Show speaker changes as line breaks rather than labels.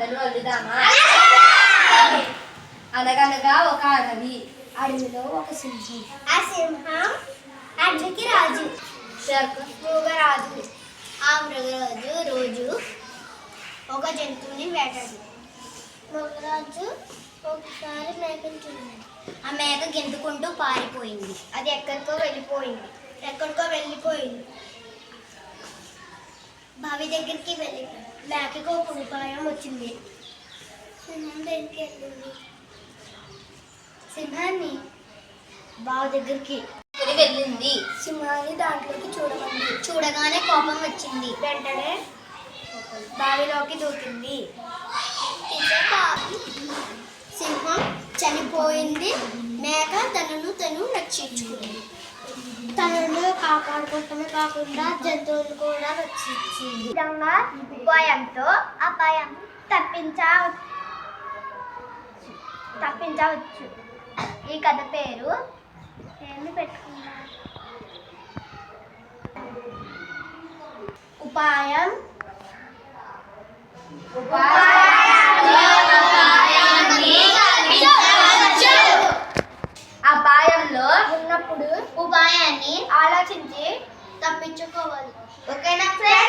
కథలు అల్లుదామా? అనగనగా ఒక అడవి,
అడవిలో ఒక సింహం. ఆ సింహం అడవికి రాజు. మృగరాజు. ఆ మృగరాజు రోజు ఒక జంతువుని వేటాడు. మృగరాజు ఒకసారి మేకను చూసింది. ఆ మేక గెంతుకుంటూ పారిపోయింది. అది ఎక్కడికో వెళ్ళిపోయింది. బావి దగ్గరికి వెళ్ళింది. మేకకు ఒక ఉపాయం వచ్చింది. సింహం దగ్గరికి వెళ్ళింది. సింహాన్ని బావి దగ్గరికి
వెళ్ళింది.
సింహాన్ని దాంట్లోకి చూడగానే కోపం వచ్చింది. వెంటనే బావిలోకి దూకింది. సింహం చనిపోయింది. మేక తనను రక్షించుకుంది. తనను కాపాడుకోవటమే కాకుండా జంతువులు కూడా రక్షించింది. ఈ విధంగా ఉపాయంతో అపాయం తప్పించవచ్చు. ఈ కథ పేరు ఏంది పెట్టుకున్నా? ఉపాయం.
అపాయంలో
ఉన్నప్పుడు ఉపాయాన్ని ఆలోచించి తప్పించుకోవాలి. ఓకేనా ఫ్రెండ్స్?